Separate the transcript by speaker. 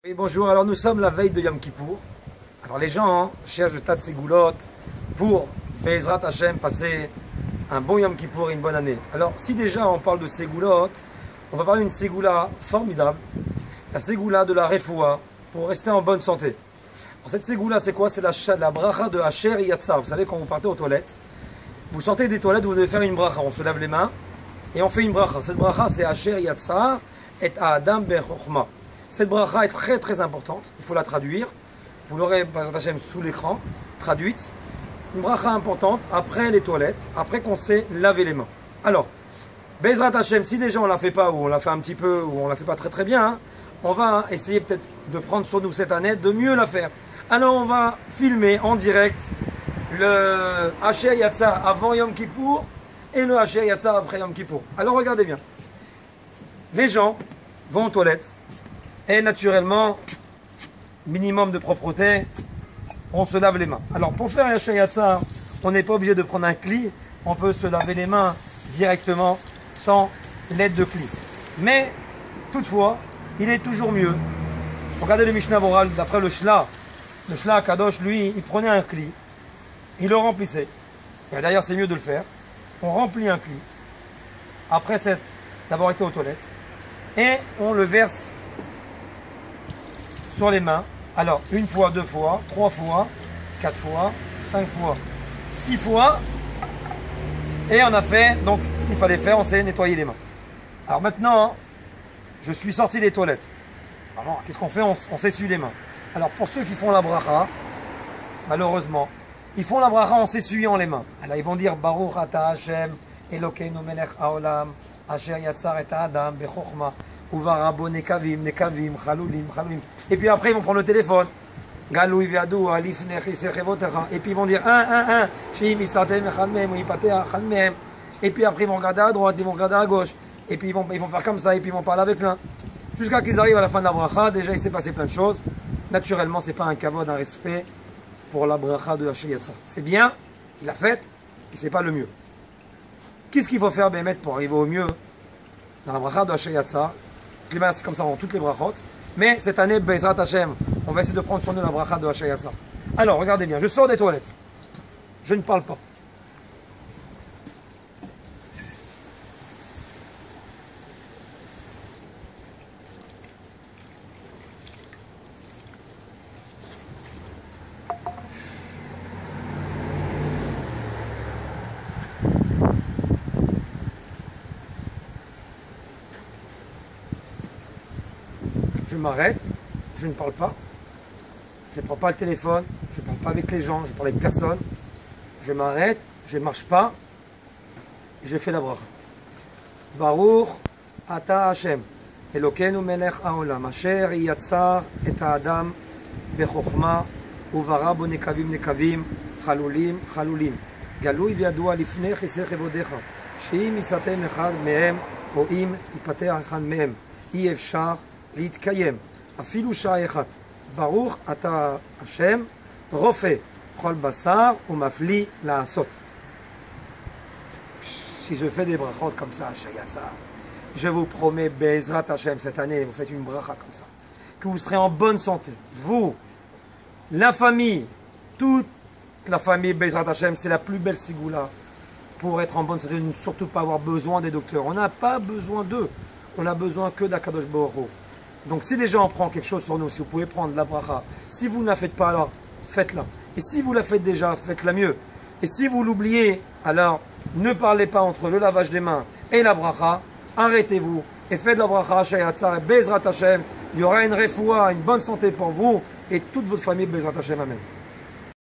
Speaker 1: Oui, bonjour, alors nous sommes la veille de Yom Kippour. Alors les gens cherchent de tas de ségoulottes pour Be'ezrat Hashem passer un bon Yom Kippour et une bonne année. Alors si déjà on parle de ségoulottes, on va parler d'une ségoula formidable, la ségoula de la Refoua, pour rester en bonne santé. Alors, cette ségoula c'est quoi? C'est la bracha de Asher Yatzar. Vous savez quand vous partez aux toilettes, vous sortez des toilettes, vous devez faire une bracha, on se lave les mains et on fait une bracha. Cette bracha c'est Asher Yatzar et Adam Bechochma. Cette bracha est très très importante, il faut la traduire. Vous l'aurez par Hachem sous l'écran, traduite. Une bracha importante après les toilettes, après qu'on s'est lavé les mains. Alors, Be'ezrat Hashem, si déjà on ne la fait pas, ou on la fait un petit peu, ou on ne la fait pas très très bien, hein, on va essayer peut-être de prendre sur nous cette année, de mieux la faire. Alors on va filmer en direct le Asher Yatzar avant Yom Kippour et le Asher Yatzar après Yom Kippour. Alors regardez bien. Les gens vont aux toilettes. Et naturellement, minimum de propreté, on se lave les mains. Alors pour faire un Asher Yatzar, on n'est pas obligé de prendre un cli, on peut se laver les mains directement sans l'aide de cli. Mais toutefois, il est toujours mieux. Regardez le Mishnah Moral d'après le Shla Kadosh, lui, il prenait un cli, il le remplissait. Et d'ailleurs, c'est mieux de le faire. On remplit un cli après d'avoir été aux toilettes et on le verse sur les mains. Alors, une fois, deux fois, trois fois, quatre fois, cinq fois, six fois. Et on a fait, donc, ce qu'il fallait faire, on s'est nettoyé les mains. Alors maintenant, je suis sorti des toilettes. Alors, qu'est-ce qu'on fait? On s'essuie les mains. Alors, pour ceux qui font la bracha, malheureusement, ils font la bracha en s'essuyant les mains. Alors, ils vont dire, Baruch ata Hashem, Elokeinu melech haolam, Asher yatzar et Adam, bechochma. Nekavim, Nekavim, Chalulim, Chalulim. Et puis après, ils vont prendre le téléphone. Galou, Viadou, Alif, et puis ils vont dire 1, Shim, Isatem, Khalmem, Ipatea, Khalmem. Et puis après, ils vont regarder à droite, ils vont regarder à gauche. Et puis ils vont faire comme ça, et puis ils vont parler avec l'un. Jusqu'à qu'ils arrivent à la fin de la bracha, déjà il s'est passé plein de choses. Naturellement, ce n'est pas un kavod, un respect pour la bracha de Asher Yatzar. C'est bien, il l'a fait, et ce n'est pas le mieux. Qu'est-ce qu'il faut faire, Bémet, pour arriver au mieux dans la bracha de Asher Yatzar? C'est comme ça dans toutes les brachot. Mais cette année, Be'ezrat Hashem, on va essayer de prendre sur nous la bracha de Asher Yatzar. Alors, regardez bien, je sors des toilettes. Je ne parle pas. Je m'arrête, je ne parle pas, je ne prends pas le téléphone, je ne parle pas avec les gens, je parle avec personne. Je m'arrête, je ne marche pas, et je fais la bracha. Baruch ata Hashem, Elokeinu melech haolam, Asher yatzar et Adam bechochma, uvara bo nekavim nekavim, chalulim chalulim. Galui viadua lifnei chisei chevodecha, sheim isatem echad mehem, o im ipateach echad mehem, אי אפשר להתקיים, אפילו שעה אחת. ברוך אתה השם, רופא כל בשר ומפליא לעשות. Si je fais des brachot comme ça, Asher Yatzar, je vous promets, Be'ezrat Hashem, cette année, vous faites une bracha comme ça, que vous serez en bonne santé. Vous, la famille, toute la famille Be'ezrat Hashem, c'est la plus belle sigoula pour être en bonne santé, ne surtout pas avoir besoin des docteurs. On n'a pas besoin d'eux. On a besoin que d'Akadosh Baruch Hu. Donc si déjà on prend quelque chose sur nous, si vous pouvez prendre la bracha, si vous ne la faites pas, alors faites-la. Et si vous la faites déjà, faites-la mieux. Et si vous l'oubliez, alors ne parlez pas entre le lavage des mains et la bracha, arrêtez-vous et faites la bracha Asher Yatzar et Be'ezrat Hashem. Il y aura une refoua, une bonne santé pour vous et toute votre famille Be'ezrat Hashem. Amen.